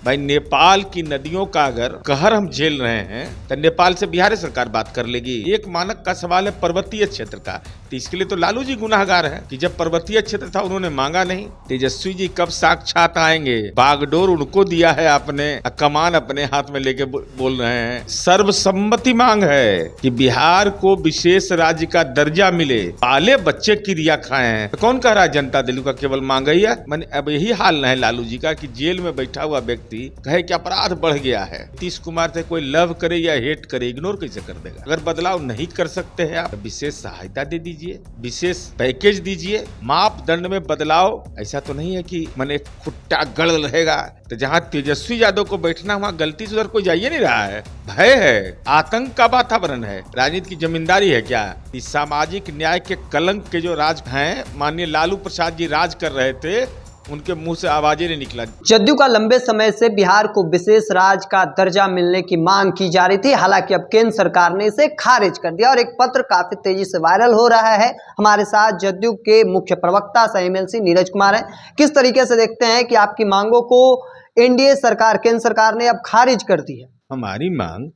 भाई नेपाल की नदियों का अगर कहर हम झेल रहे हैं तो नेपाल से बिहार सरकार बात कर लेगी। एक मानक का सवाल है पर्वतीय क्षेत्र का, तो इसके लिए तो लालू जी गुनाहगार है कि जब पर्वतीय क्षेत्र था उन्होंने मांगा नहीं। तेजस्वी जी कब साक्षात आएंगे? बागडोर उनको दिया है आपने, कमान अपने हाथ में लेके बोल रहे हैं। सर्वसम्मति मांग है कि बिहार को विशेष राज्य का दर्जा मिले, पाले बच्चे क्रिया खाए हैं। तो कौन कह रहा है जनता दिल्ली का केवल मांग ही है? मैंने अब यही हाल है लालू जी का कि जेल में बैठा हुआ व्यक्ति कहे कि अपराध बढ़ गया है। नीतीश कुमार से कोई लव करे या हेट करे, इग्नोर कैसे कर देगा? अगर बदलाव नहीं कर सकते हैं आप, विशेष सहायता दे दीजिए, विशेष पैकेज दीजिए, मापदंड में बदलाव। ऐसा तो नहीं है कि मैंने खुट्टा गड़ रहेगा। तो जहाँ तेजस्वी यादव को बैठना, वहाँ गलती से उधर कोई जाइए नहीं रहा है। भय है, आतंक का वातावरण है, राजनीति की जमींदारी है क्या? इस सामाजिक न्याय के कलंक के जो राज हैं, माननीय लालू प्रसाद जी राज कर रहे थे, उनके मुंह से आवाजें नहीं निकला। जदयू का लंबे समय से बिहार को विशेष राज्य का दर्जा मिलने की मांग की जा रही थी। हालांकि अब केंद्र सरकार ने इसे खारिज कर दिया और एक पत्र काफी तेजी से वायरल हो रहा है। हमारे साथ जदयू के मुख्य प्रवक्ता सह एमएलसी नीरज कुमार हैं। किस तरीके से देखते हैं कि आपकी मांगों को एनडीए सरकार, केंद्र सरकार ने अब खारिज कर दी है? हमारी मांग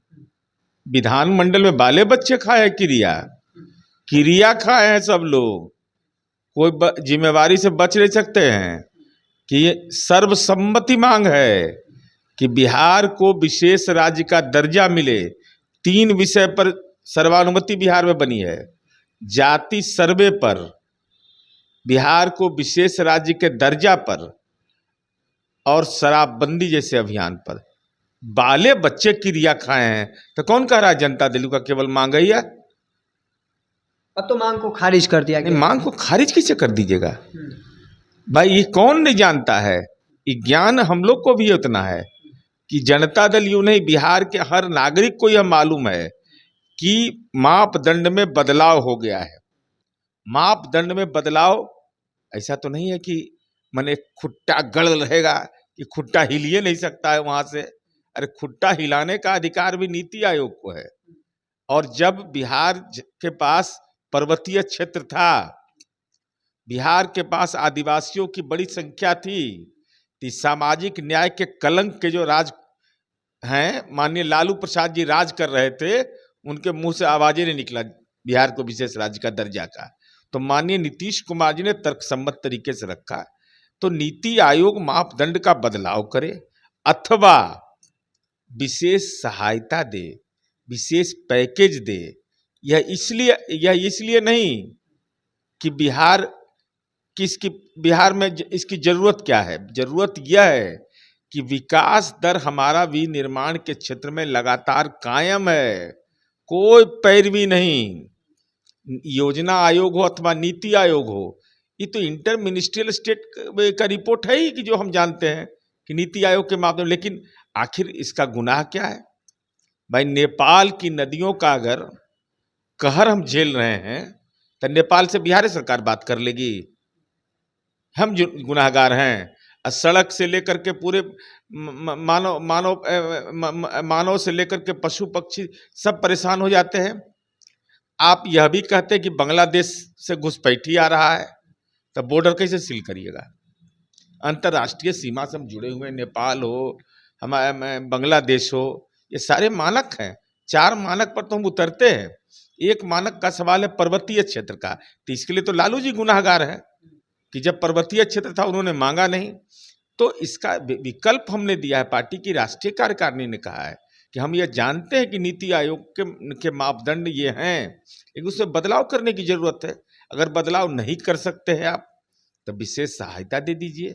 विधानमंडल में बाले बच्चे खाए, क्रिया खाए हैं सब लोग, कोई जिम्मेवारी से बच नहीं सकते हैं कि ये सर्वसम्मति मांग है कि बिहार को विशेष राज्य का दर्जा मिले। 3 विषय पर सर्वानुमति बिहार में बनी है। जाति सर्वे पर, बिहार को विशेष राज्य के दर्जा पर और शराबबंदी जैसे अभियान पर। बाले बच्चे क्रिया खाए हैं। तो कौन कह रहा है जनता दिल्ली का केवल मांग ही है? अब तो मांग को खारिज कर दिया गया। मांग को खारिज कैसे कर दीजिएगा भाई? ये कौन नहीं जानता है? ये ज्ञान हम लोग को भी उतना है कि जनता दल यूं नहीं, बिहार के हर नागरिक को यह मालूम है कि मापदंड में बदलाव हो गया है। मापदंड में बदलाव ऐसा तो नहीं है कि मैंने खुट्टा गड़ रहेगा कि खुट्टा हिलिए नहीं सकता है वहां से। अरे खुट्टा हिलाने का अधिकार भी नीति आयोग को है। और जब बिहार के पास पर्वतीय क्षेत्र था, बिहार के पास आदिवासियों की बड़ी संख्या थी, तो सामाजिक न्याय के कलंक के जो राज हैं, माननीय लालू प्रसाद जी राज कर रहे थे, उनके मुंह से आवाजें नहीं निकला बिहार को विशेष राज्य का दर्जा का। तो माननीय नीतीश कुमार जी ने तर्कसम्मत तरीके से रखा। तो नीति आयोग मापदंड का बदलाव करे अथवा विशेष सहायता दे, विशेष पैकेज दे। यह इसलिए नहीं कि बिहार में इसकी जरूरत क्या है। जरूरत यह है कि विकास दर हमारा विनिर्माण के क्षेत्र में लगातार कायम है, कोई पैरवी नहीं। योजना आयोग हो अथवा नीति आयोग हो, ये तो इंटर मिनिस्ट्रियल स्टेट का रिपोर्ट है ही कि जो हम जानते हैं कि नीति आयोग के माध्यम। लेकिन आखिर इसका गुनाह क्या है भाई? नेपाल की नदियों का अगर कहर हम झेल रहे हैं तो नेपाल से बिहार सरकार बात कर लेगी। हम जो गुनाहगार हैं, सड़क से लेकर के पूरे मानव से लेकर के पशु पक्षी सब परेशान हो जाते हैं। आप यह भी कहते हैं कि बांग्लादेश से घुसपैठी आ रहा है, तो बॉर्डर कैसे सील करिएगा? अंतर्राष्ट्रीय सीमा से हम जुड़े हुए, नेपाल हो, हमारे बांग्लादेश हो, ये सारे मानक हैं। 4 मानक पर तो हम उतरते हैं। एक मानक का सवाल है पर्वतीय क्षेत्र का, तो इसके लिए तो लालू जी गुनाहगार है कि जब पर्वतीय क्षेत्र था उन्होंने मांगा नहीं। तो इसका विकल्प हमने दिया है। पार्टी की राष्ट्रीय कार्यकारिणी ने कहा है कि हम ये जानते हैं कि नीति आयोग के मापदंड ये हैं, लेकिन उसमें बदलाव करने की जरूरत है। अगर बदलाव नहीं कर सकते हैं आप, तो विशेष सहायता दे दीजिए,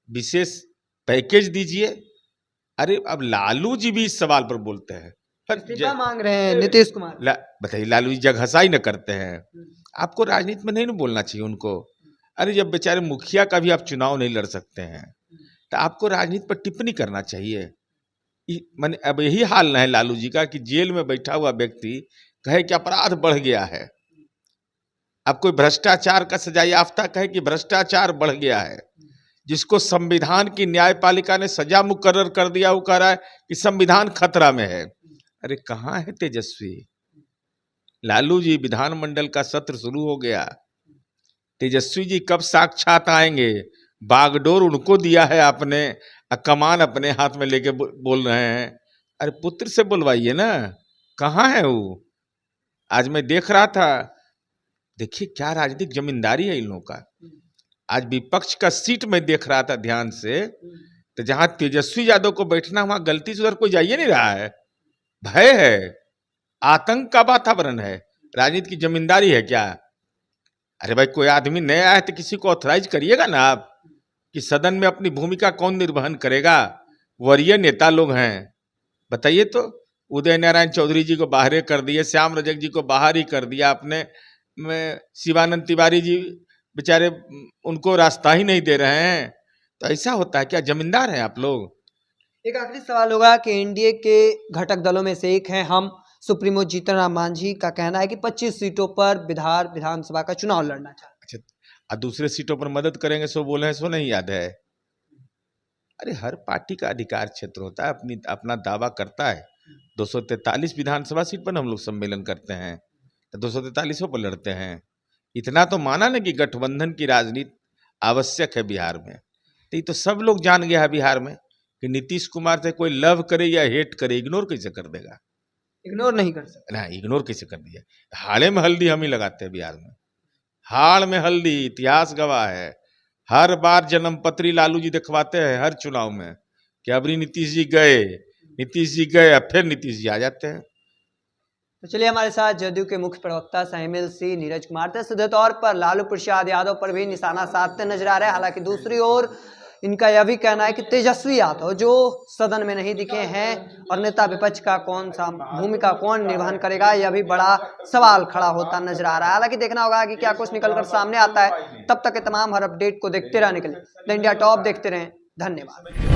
विशेष पैकेज दीजिए। अरे अब लालू जी भी इस सवाल पर बोलते हैं, मांग रहे हैं नीतीश कुमार। बताइए, लालू जी जगहसाई न करते हैं। आपको राजनीति में नहीं ना बोलना चाहिए उनको। अरे जब बेचारे मुखिया का भी आप चुनाव नहीं लड़ सकते हैं, तो आपको राजनीति पर टिप्पणी करना चाहिए। मैंने अब यही हाल है लालू जी का कि जेल में बैठा हुआ व्यक्ति कहे कि अपराध बढ़ गया है। अब कोई भ्रष्टाचार का सजा याफ्ता कहे कि भ्रष्टाचार बढ़ गया है, जिसको संविधान की न्यायपालिका ने सजा मुकर्रर कर दिया, वो कह रहा है कि संविधान खतरा में है। अरे कहाँ है तेजस्वी? लालू जी, विधानमंडल का सत्र शुरू हो गया, तेजस्वी जी कब साक्षात आएंगे? बागडोर उनको दिया है आपने, कमान अपने हाथ में लेके बोल रहे हैं। अरे पुत्र से बुलवाइए ना, कहाँ है वो? आज मैं देख रहा था, देखिए क्या राजनीतिक जमींदारी है इन लोगों का। आज विपक्ष का सीट में देख रहा था ध्यान से, तो जहां तेजस्वी यादव को बैठना, वहां गलती से उधर कोई जाइए नहीं रहा है। भय है, आतंक का वातावरण है। राजनीति की जमींदारी है क्या? अरे भाई, कोई आदमी नया है तो किसी को ऑथराइज करिएगा ना आप, कि सदन में अपनी भूमिका कौन निर्वहन करेगा। वरीय नेता लोग हैं, बताइए तो। उदय नारायण चौधरी जी को बाहर कर दिए, श्याम रजक जी को बाहर ही कर दिया आपने। शिवानंद तिवारी जी बेचारे, उनको रास्ता ही नहीं दे रहे हैं। तो ऐसा होता है क्या? जमींदार हैं आप लोग? एक आखिरी सवाल होगा कि एनडीए के घटक दलों में से एक हैं हम, सुप्रीमो जीतन राम मांझी का कहना है कि 25 सीटों पर बिहार विधानसभा का चुनाव लड़ना चाहते हैं। अच्छा, दूसरे सीटों पर मदद करेंगे सो बोले हैं, सो नहीं याद है। अरे हर पार्टी का अधिकार क्षेत्र होता है, अपना दावा करता है। 243 विधानसभा सीट पर हम लोग सम्मेलन करते हैं, तो 243 पर लड़ते हैं। इतना तो माना ना कि गठबंधन की राजनीति आवश्यक है बिहार में। तो ये तो सब लोग जान गया है बिहार में कि नीतीश कुमार से कोई लव करे या हेट करे, इग्नोर कैसे कर देगा? इग्नोर नहीं कर सकते ना, इग्नोर कैसे कर दिया? हाड़े में हल्दी हम ही लगाते हैं बिहार में। हाड़ में हल्दी, इतिहास गवाह है। हर बार जन्मपत्री लालू जी दिखवाते हैं हर चुनाव में कि अबरी नीतीश जी गए, अब फिर नीतीश जी आ जाते हैं। तो चलिए, हमारे साथ जदयू के मुख्य प्रवक्ता एमएलसी नीरज कुमार थे। सीधे तौर पर लालू प्रसाद यादव पर भी निशाना साधते नजर आ रहे हैं। हालांकि दूसरी ओर इनका यह भी कहना है कि तेजस्वी यादव जो सदन में नहीं दिखे हैं और नेता विपक्ष का कौन सा भूमिका कौन निर्वहन करेगा, यह भी बड़ा सवाल खड़ा होता नजर आ रहा है। हालांकि देखना होगा कि क्या कुछ निकलकर सामने आता है। तब तक के तमाम हर अपडेट को देखते रहने के लिए द इंडिया टॉप देखते रहें। धन्यवाद।